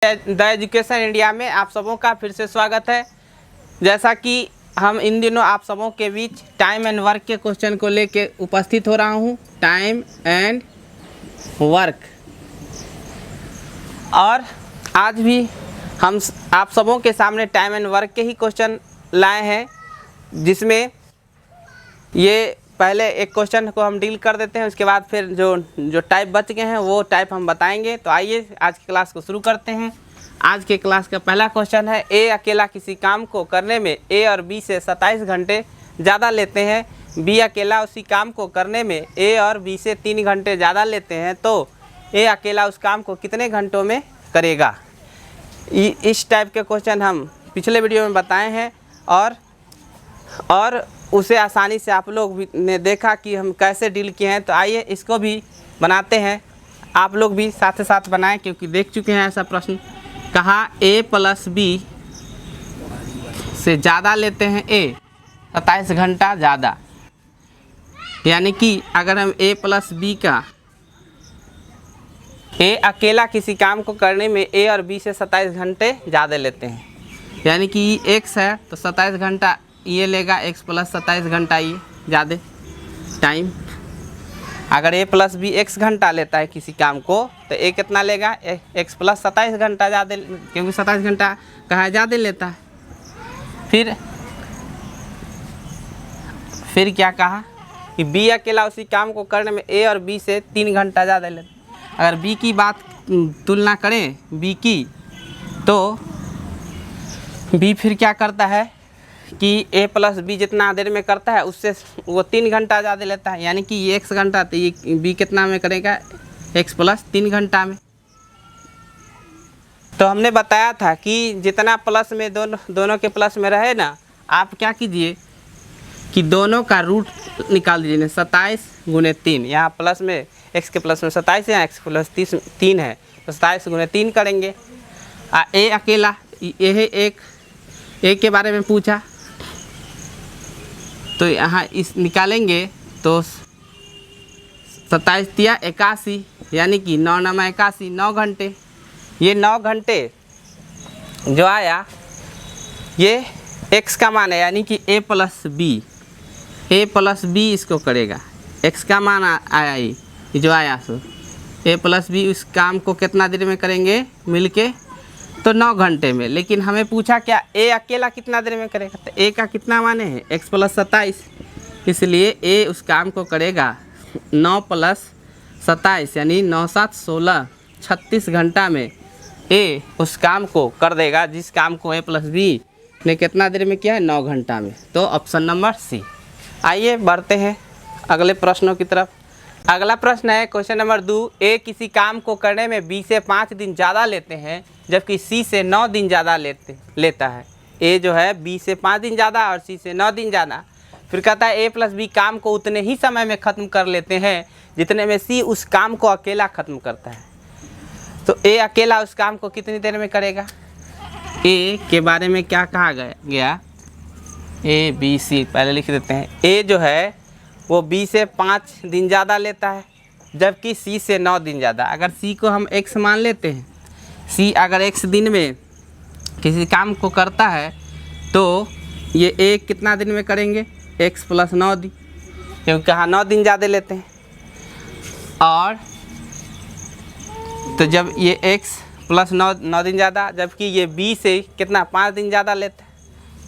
The education India में आप सबों का फिर से स्वागत है। जैसा कि हम इन दिनों आप सबों के बीच टाइम एंड वर्क के क्वेश्चन को लेके उपस्थित हो रहा हूँ। टाइम एंड वर्क, और आज भी हम आप सबों के सामने टाइम एंड वर्क के ही क्वेश्चन लाए हैं, जिसमें ये पहले एक क्वेश्चन को हम डील कर देते हैं, उसके बाद फिर जो टाइप बच गए हैं वो टाइप हम बताएंगे। तो आइए आज की क्लास को शुरू करते हैं। आज के क्लास का पहला क्वेश्चन है, ए अकेला किसी काम को करने में ए और बी से 27 घंटे ज़्यादा लेते हैं, बी अकेला उसी काम को करने में ए और बी से 3 घंटे ज़्यादा लेते हैं, तो ए अकेला उस काम को कितने घंटों में करेगा। इस टाइप के क्वेश्चन हम पिछले वीडियो में बताए हैं और उसे आसानी से आप लोग भी ने देखा कि हम कैसे डील किए हैं। तो आइए इसको भी बनाते हैं, आप लोग भी साथ साथ बनाएं, क्योंकि देख चुके हैं ऐसा प्रश्न। कहा ए प्लस बी से ज़्यादा लेते हैं ए 27 घंटा ज़्यादा, यानी कि अगर हम ए प्लस बी का ए अकेला किसी काम को करने में ए और बी से 27 घंटे ज़्यादा लेते हैं, यानी कि एक्स है तो 27 घंटा ये लेगा, एक्स प्लस 27 घंटा ये ज़्यादा टाइम। अगर ए प्लस बी एक्स घंटा लेता है किसी काम को, तो ए कितना लेगा, एक्स प्लस 27 घंटा ज़्यादा, क्योंकि 27 घंटा कहाँ ज़्यादा लेता है। फिर क्या कहा कि बी अकेला उसी काम को करने में ए और बी से 3 घंटा ज़्यादा लेता है। अगर बी की बात तुलना करें बी की, तो बी फिर क्या करता है कि ए प्लस बी जितना देर में करता है उससे वो 3 घंटा ज़्यादा लेता है, यानी कि ये एक्स घंटा, तो ये बी कितना में करेगा, एक्स प्लस 3 घंटा में। तो हमने बताया था कि जितना प्लस में दोनों के प्लस में रहे ना, आप क्या कीजिए कि दोनों का रूट निकाल दीजिए। 27 गुने 3, यहाँ प्लस में एक्स के प्लस में 27 है, एक्स प्लस 3 है, तो 27 गुने 3 करेंगे। ए अकेला ये एक के बारे में पूछा, तो यहाँ इस निकालेंगे तो 27 तिया 81, यानी कि 9 नमा 81, 9 घंटे। ये 9 घंटे जो आया ये x का मान है, यानी कि a प्लस बी इसको करेगा। x का मान आया ये जो आया, सो a प्लस बी उस काम को कितना देर में करेंगे मिलके, तो 9 घंटे में। लेकिन हमें पूछा क्या ए अकेला कितना देर में करेगा, तो ए का कितना माने है, एक्स प्लस 27, इसलिए ए उस काम को करेगा 9 प्लस 27, यानी 9 7 16, 36 घंटा में ए उस काम को कर देगा, जिस काम को ए प्लस बी ने कितना देर में किया है, 9 घंटा में। तो ऑप्शन नंबर सी। आइए बढ़ते हैं अगले प्रश्नों की तरफ। अगला प्रश्न है क्वेश्चन नंबर 2, ए किसी काम को करने में बी से 5 दिन ज़्यादा लेते हैं, जबकि सी से 9 दिन ज़्यादा लेता है। ए जो है बी से 5 दिन ज़्यादा और सी से 9 दिन ज़्यादा। फिर कहता है ए प्लस बी काम को उतने ही समय में ख़त्म कर लेते हैं जितने में सी उस काम को अकेला ख़त्म करता है। तो ए अकेला उस काम को कितनी देर में करेगा। ए के बारे में क्या कहा गया, ए बी सी पहले लिख देते हैं। ए जो है वो बी से 5 दिन ज़्यादा लेता है, जबकि सी से 9 दिन ज़्यादा। अगर सी को हम एक्स मान लेते हैं, सी अगर एक्स दिन में किसी काम को करता है, तो ये ए कितना दिन में करेंगे, एक्स प्लस 9 दिन, क्योंकि कहाँ 9 दिन ज़्यादा लेते हैं। और तो जब ये एक्स प्लस 9 दिन ज़्यादा, जबकि ये बी से कितना 5 दिन ज़्यादा लेते हैं,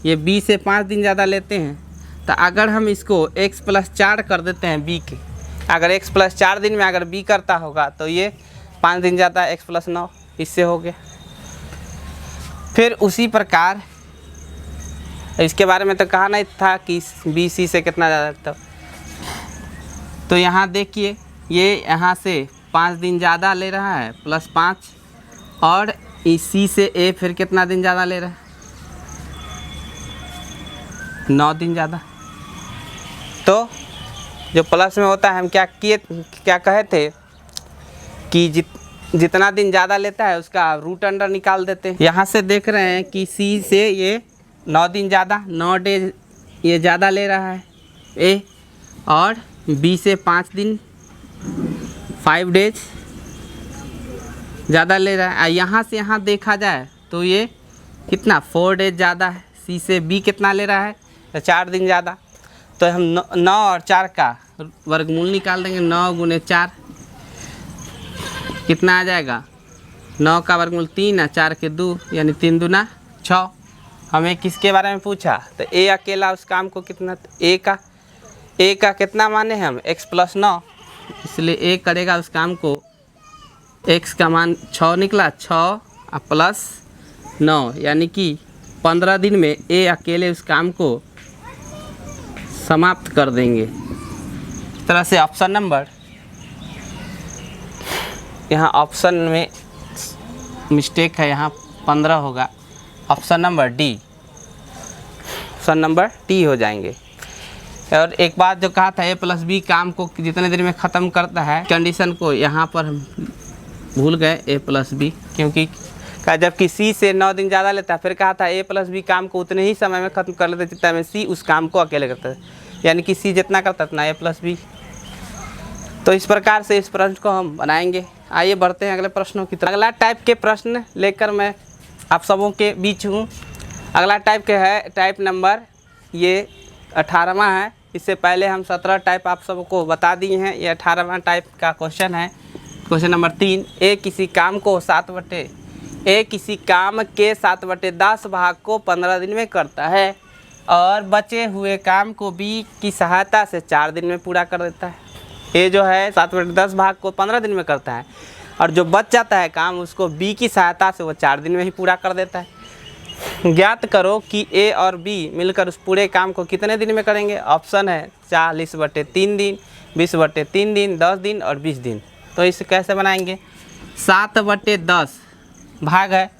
ये बी से 5 दिन ज़्यादा लेते हैं। तो अगर हम इसको x प्लस 4 कर देते हैं बी के, अगर x प्लस 4 दिन में अगर बी करता होगा, तो ये 5 दिन ज़्यादा x प्लस 9, इससे हो गया। फिर उसी प्रकार इसके बारे में तो कहा नहीं था कि बी सी से कितना ज़्यादा, तो यहाँ देखिए ये यहाँ से 5 दिन ज़्यादा ले रहा है प्लस 5, और सी से ए फिर कितना दिन ज़्यादा ले रहा है, 9 दिन ज़्यादा। तो जो प्लस में होता है, हम क्या कहे थे कि जितना दिन ज़्यादा लेता है उसका रूट अंडर निकाल देते हैं। यहाँ से देख रहे हैं कि सी से ये 9 दिन ज़्यादा, 9 डेज ये ज़्यादा ले रहा है ए, और बी से 5 दिन 5 डेज ज़्यादा ले रहा है। यहाँ से यहाँ देखा जाए तो ये कितना 4 डेज ज़्यादा है। सी से बी कितना ले रहा है, तो 4 दिन ज़्यादा। तो हम 9 और 4 का वर्गमूल निकाल देंगे। 9 गुने 4 कितना आ जाएगा, 9 का वर्गमूल 3 है, 4 के 2 यानी 3 दूना 6। हमें किसके बारे में पूछा, तो ए अकेला उस काम को कितना, ए का कितना माने हम x + 9, इसलिए ए करेगा उस काम को। x का मान 6 निकला, 6 प्लस 9 यानी कि 15 दिन में ए अकेले उस काम को समाप्त कर देंगे। इस तरह से ऑप्शन नंबर, यहाँ ऑप्शन में मिस्टेक है, यहाँ 15 होगा, option number D, option number D हो जाएंगे। और एक बात जो कहा था a + b काम को जितने देर में ख़त्म करता है, कंडीशन को यहाँ पर हम भूल गए a + b, क्योंकि जबकि c से 9 दिन ज़्यादा लेता है। फिर कहा था a + b काम को उतने ही समय में ख़त्म कर लेते जितना में c उस काम को अकेले करता है, यानी कि c जितना करता है उतना a + b। तो इस प्रकार से इस प्रश्न को हम बनाएंगे। आइए बढ़ते हैं अगले प्रश्नों की तरफ। अगला टाइप के प्रश्न लेकर मैं आप सबों के बीच हूँ। अगला टाइप के है टाइप नंबर ये 18वां है। इससे पहले हम 17 टाइप आप सबको बता दिए हैं। ये 18वां टाइप का क्वेश्चन है। क्वेश्चन नंबर 3, ए किसी काम के 7/10 भाग को 15 दिन में करता है और बचे हुए काम को बी की सहायता से 4 दिन में पूरा कर देता है। ए जो है 7/10 भाग को 15 दिन में करता है और जो बच जाता है काम उसको बी की सहायता से वो 4 दिन में ही पूरा कर देता है। ज्ञात करो कि ए और बी मिलकर उस पूरे काम को कितने दिन में करेंगे। ऑप्शन है 40/3 दिन, 20/3 दिन, 10 दिन और 20 दिन। तो इसे कैसे बनाएंगे, 7/10 भाग है,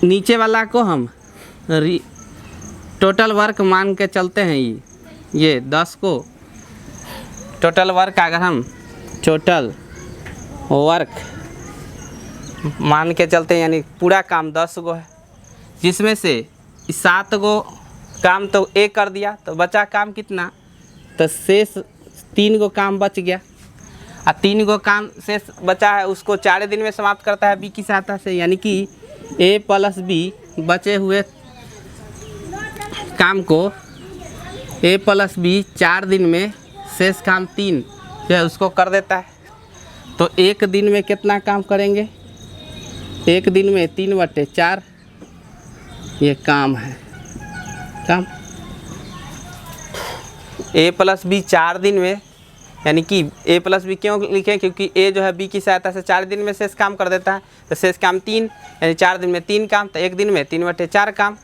नीचे वाला को हम टोटल वर्क मान के चलते हैं। ये 10 को टोटल वर्क, अगर हम टोटल वर्क मान के चलते हैं यानी पूरा काम 10 गो है, जिसमें से 7 गो काम तो ए कर दिया, तो बचा काम कितना, तो शेष 3 गो काम बच गया। और 3 गो काम शेष बचा है उसको 4 दिन में समाप्त करता है बी की सहायता से, यानी कि ए + बी बचे हुए काम को ए + बी 4 दिन में शेष काम 3 जो है उसको कर देता है। तो एक दिन में कितना काम करेंगे, एक दिन में 3/4 ये काम है। काम a + b 4 दिन में, यानी कि a + b क्यों लिखे, क्योंकि a जो है b की सहायता से 4 दिन में शेष काम कर देता है। तो शेष काम 3 यानी 4 दिन में 3 काम, तो एक दिन में 3/4 काम।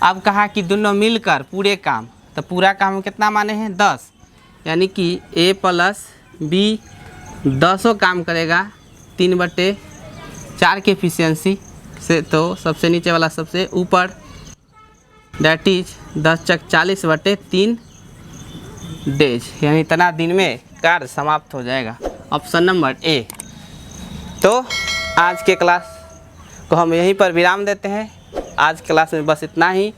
अब कहा कि दोनों मिलकर पूरे काम, तो पूरा काम कितना माने हैं 10, यानी कि a + b 10 काम करेगा 3/4 की एफिशिएंसी से। तो सबसे नीचे वाला सबसे ऊपर, डैट इज 10 × 40/3 डेज, यानी इतना दिन में कार्य समाप्त हो जाएगा। Option number A. तो आज के क्लास को हम यहीं पर विराम देते हैं। आज क्लास में बस इतना ही।